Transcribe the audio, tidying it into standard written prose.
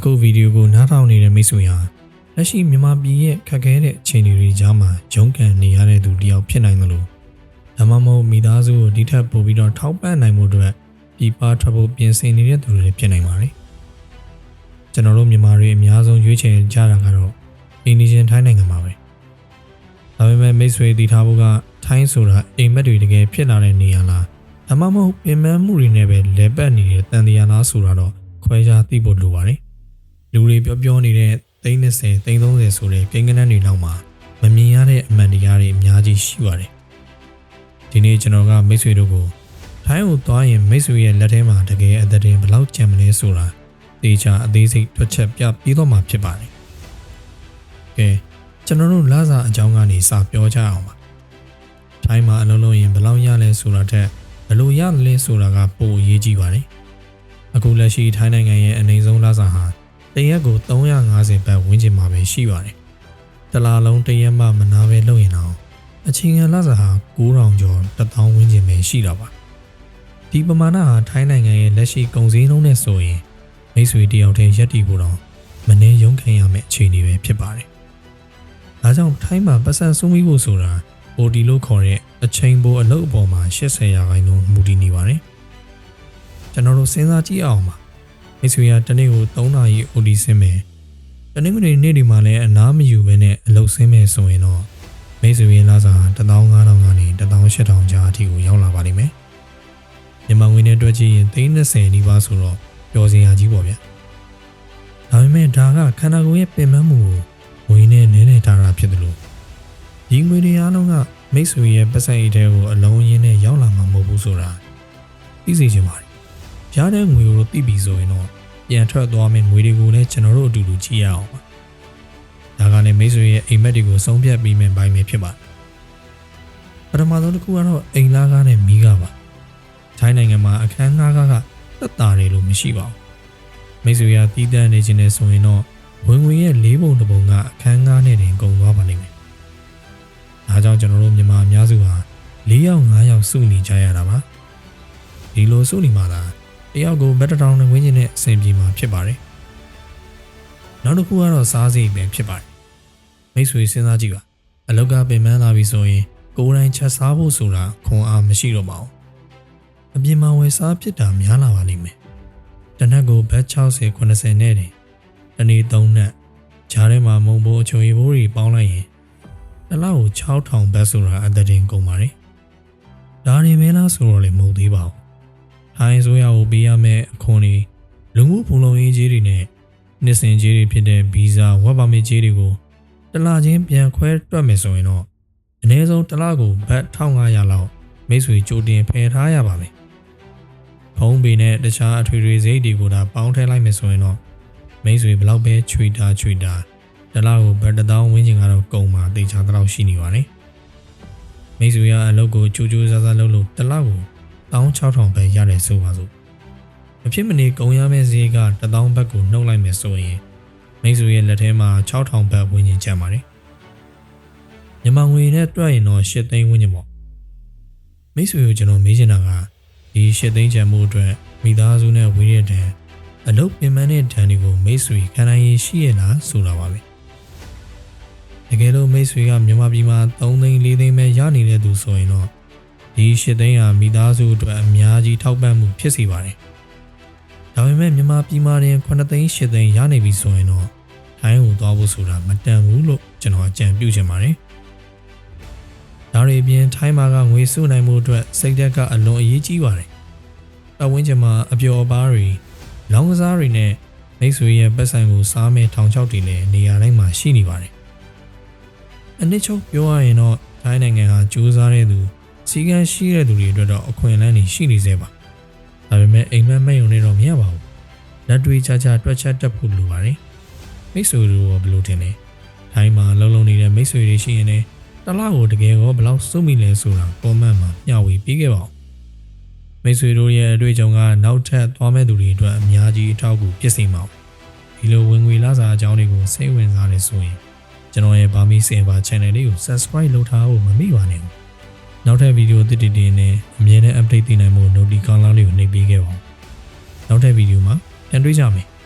အခုဗီဒီယိုကိုနားထောင်နေတဲ့မိတ်ဆွေဟာလက်ရှိမြန်မာပြည်ရဲ့ခက်ခဲတဲ့အခြေအနေတွေကြားမှာရုန်းကန်နေရတဲ့သူတယောက်ဖြစ်နိုင်တယ်လို့ဒါမှမဟုတ်မိသားစုကိုဒီထက်ပိုပြီးတော့ထောက်ပံ့နိုင်မှုအတွက်ပြည်ပထွက်ဖို့ပြင်ဆင်နေတဲ့သူတွေဖြစ်နိုင်ပါတယ်။ကျွန်တော်တို့မြန်မာတွေအများဆုံးရွေးချယ်ကြတာကတော့အိန္ဒိယထိုင်းနိုင်ငံမှာပဲ။ဒါပေမဲ့မိတ်ဆွေတည်ထားဖို့ကထိုင်းဆိုတာအိမ်မက်တွေတကယ်ဖြစ်လာတဲ့နေရာလားဒါမှမဟုတ်ပြင်ပန်းမှုတွေနဲ့ပဲလဲပတ်နေတဲ့တန်တရားလားဆိုတာတော့ခွဲခြားသိဖို့လိုပါတယ်။လူတွေပြောနေတဲ့30 30ဆိုတဲ့ကိန်းဂဏန်းတွေနောက်မှာမမြင်ရတဲ့အမှန်တရားတွေအများကြီးရှိပါတယ်။ဒီနေ့ကျွန်တော်ကမိတ်ဆွေတို့ကိုထိုင်းကိုသွားရင်မိတ်ဆွေရဲ့လက်ထဲမှာတကယ်အသက်တင်ဘယ်လောက်ကြံမလဲဆိုတာတေချာအသေးစိတ်တွက်ချက်ပြပြီးတော့မှဖြစ်ပါတယ်။ကဲကျွန်တော်တို့လစာအကြောင်းကနေစပြောကြအောင်ပါ။ထိုင်းမှာအလုံးလုံးရင်ဘယ်လောက်ရလဲဆိုတာထက်ဘယ်လိုရလဲဆိုတာကပိုအရေးကြီးပါတယ်။အခုလက်ရှိထိုင်းနိုင်ငံရဲ့အနည်းဆုံးလစာဟာတရက်ကို350ဘတ်ဝန်းကျင်မှာပဲရှိပါတယ်။တစ်လလုံးတရက်မှမနာပဲလုပ်ရင်တော့အချိန်ငယ်လစာဟာ9000ကျော်1000ဝန်းကျင်ပဲရှိတာပါ။ဒီပမာဏဟာထိုင်းနိုင်ငံရဲ့လက်ရှိကုန်စည်နှုန်းနဲ့ဆိုရင်မိတ်ဆွေတယောက်တည်းရက်တီဖို့တော့မနှဲရုန်းခံရမယ့်အခြေအနေပဲဖြစ်ပါတယ်။ဒါကြောင့်ထိုင်းမှာပတ်စံစုမိဖို့ဆိုတာ OT လို့ခေါ်တဲ့အချိန်ပိုအလုပ်အပေါ်မှာ80%မူတည်နေပါတယ်။ကျွန်တော်တို့စဉ်းစားကြည့်အောင်ပါ။မိတ်ဆွေကတနေ့ကို3နာရီ OT ဆင်းမယ်။တနေ့နေ့ဒီမှာလည်းအနားမယူဘဲနဲ့အလုပ်ဆင်းမယ်ဆိုရင်တော့မိတ်ဆွေရဲ့လစာ15000ကနေ18000ကြားအထိကိုရောက်လာပါလိမ့်မယ်။မြန်မာငွေနဲ့တွက်ကြည့်ရင်30နီးပါးဆိုတော့ပျော်စရာကြီးပေါ့ဗျာ။ဒါပေမဲ့ဒါကခန္ဓာကိုယ်ရဲ့ပင်ပန်းမှုကိုငွေနဲ့နဲထားတာဖြစ်တယ်လို့ဒီငွေတွေအားလုံးကမိတ်ဆွေရဲ့ပတ်စံအိတ်ထဲကိုအလုံးရင်းနဲ့ရောက်လာမှာမဟုတ်ဘူးဆိုတာသိစေချင်ပါတယ်။ရတဲ့ငွေကိုသိပြီဆိုရင်တော့ပြန်ထွက်သွားမယ့်ငွေတွေကိုလည်းကျွန်တော်တို့အတူတူကြည့်ရအောင်ပါ။ဒါကလည်းမိတ်ဆွေရဲ့အိမ်မက်တွေကိုဆုံးဖြတ်ပြီးမှပိုင်းပဲဖြစ်ပါတယ်။ပထမဆုံးတစ်ခုကတော့အိမ်လားကားနဲ့မီးကားပါ။ထိုင်းနိုင်ငံမှာအခန်းငှားကားကသက်သာတယ်လို့မရှိပါဘူး။မိတ်ဆွေကတီးတန့်နေခြင်းနဲ့ဆိုရင်တော့ဝင်ငွေရဲ့4ပုံတစ်ပုံကအခန်းငှားနဲ့တင်ကုန်သွားပါလိမ့်မယ်။ဒါကြောင့်ကျွန်တော်တို့မြန်မာအများစုဟာ4ယောက်5ယောက်စုနေကြရတာပါ။ဒီလိုစုနေမှသာတယောက်ကိုဘတ်တစ်ထောင်နဲ့ဝန်းကျင်နဲ့အဆင်ပြေမှာဖြစ်ပါတယ်။နောက်တစ်ခုကတော့စားစိတ်ပဲဖြစ်ပါတယ်။မိတ်ဆွေစဉ်းစားကြည့်ပါ။အလောက်ကပင်ပန်းလာပြီဆိုရင်ကိုယ်တိုင်ချက်စားဖို့ဆိုတာခွန်အားမရှိတော့ပါဘူး။အပြင်မှာဝယ်စားဖြစ်တာများလာပါလိမ့်မယ်။တစ်နက်ကိုဘတ်60 90နဲ့တင်တနေ့3နက်ဂျားထဲမှာမုံဘိုးအချုံရီဘိုးတွေပေါင်းလိုက်ရင်တစ်လောက်ကို6000ဘတ်ဆိုတာအသက်တင်ကုန်ပါတယ်။ဒါတွေပဲလားဆိုတော့လည်းမဟုတ်သေးပါဘူး။ထိုင်းဆိုရကိုပေးရမယ့်အခွန်တွေလူမှုဖုံလုံရေးကြီးတွေနဲ့နှစ်စဉ်ကြီးတွေဖြစ်တဲ့ဗီဇာဝက်ပါမစ်ကြီးတွေကိုတစ်လချင်းပြန်ခွဲတွက်မယ်ဆိုရင်တော့အနည်းဆုံးတစ်လကိုဘတ်1500လောက်မိတ်ဆွေကြိုတင်ဖယ်ထားရပါမယ်။ဖုံးပေနဲ့တခြားအထွေထွေစိတ်တွေကိုဒါပေါင်းထည့်လိုက်မယ်ဆိုရင်တော့မိတ်ဆွေဘလောက်ပဲချွေတာတစ်လကိုဘတ်1000ဝန်းကျင်ကတော့ကုန်မှာတေချာတော့ရှိနေပါတယ်။မိတ်ဆွေကအလုပ်ကိုကြိုးစားလုပ်လို့တစ်လကို16000ပဲရတယ်ဆိုပါစို့။မဖြစ်မနေကုန်ရမယ့်ဈေးက1000ဘတ်ကိုနှုတ်လိုက်မယ်ဆိုရင်မိတ်ဆွေရဲ့လက်ထဲမှာ6000ဘတ်ဝန်းကျင်ကျန်ပါတယ်။မြန်မာငွေနဲ့တွက်ရင်တော့8သိန်းဝန်းကျင်ပေါ့။မိတ်ဆွေကိုကျွန်တော်မေးချင်တာကဒီ8သိန်းကျန်မှုအတွက်မိသားစုနဲ့ဝေးရတဲ့အလုပ်ပင်ပန်းတဲ့ဒဏ်တွေကိုမိတ်ဆွေခံနိုင်ရရှိရလားဆိုတာပါပဲတကယ်လို့မိတ်ဆွေကမြန်မာပြည်မှာ3သိန်း4သိန်းပဲရနေတဲ့သူဆိုရင်တော့ဒီ8သိန်းဟာမိသားစုအတွက်အများကြီးထောက်ပံ့မှုဖြစ်စေပါတယ်ဒါပေမဲ့မြန်မာပြည်မှာတင်9သိန်း8သိန်းရနေပြီဆိုရင်တော့ထိုင်းကိုသွားဖို့ဆိုတာမတန်ဘူးလို့ကျွန်တော်အကြံပြုချင်ပါတယ်ဒါတွေအပြင်ထိုင်းမှာကငွေစုနိုင်မှုအတွက်စိတ်ဓာတ်ကအလွန်အရေးကြီးပါတယ်ပတ်ဝန်းကျင်မှာအပျော်အပါးတွေလောင်းကစားတွေနဲ့မိတ်ဆွေရဲ့ပတ်စံကိုစားမဲ့ထောင်ချောက်တွေလည်းနေရာတိုင်းမှာရှိနေပါတယ်။အနည်းချုပ်ပြောရရင်တော့ထိုင်းနိုင်ငံဟာကြိုးစားတဲ့သူစီကံရှိတဲ့သူတွေအတွက်တော့အခွင့်အလမ်းတွေရှိနေသေးပါ။ဒါပေမဲ့အိမ်မက်မဲ့ုံနဲ့တော့မရပါဘူး။လက်တွေချတွက်ချက်တတ်ဖို့လိုပါတယ်။မိတ်ဆွေတို့ဘယ်လိုထင်လဲ။ထိုင်းမှာလုံးနေတဲ့မိတ်ဆွေတွေရှိရင်လည်းတစ်လကိုတကယ်ရောဘယ်လောက်စုမိလဲဆိုတာကွန်မန့်မှာမျှဝေပေးခဲ့ပါဦး။မိတ်ဆွေတို့ရဲ့အတွေ့အကြုံကနောက်ထပ်သွားမဲ့သူတွေအတွက်အများကြီးအထောက်အကူဖြစ်စေမှာဒီလိုဝင်ငွေလစာအကြောင်းတွေကိုစိတ်ဝင်စားနေဆိုရင်ကျွန်တော်ရဲ့ Burmese Saver Channel လေးကို Subscribe လုပ်ထားဖို့မမေ့ပါနဲ့။နောက်ထပ်ဗီဒီယိုသစ်တွေနဲ့အမြဲတမ်း update တင်နိုင်ဖို့ notification လေးကိုနှိပ်ပေးခဲ့ပါဦး။နောက်ထပ်ဗီဒီယိုမှာပြန်တွေ့ကြမယ်။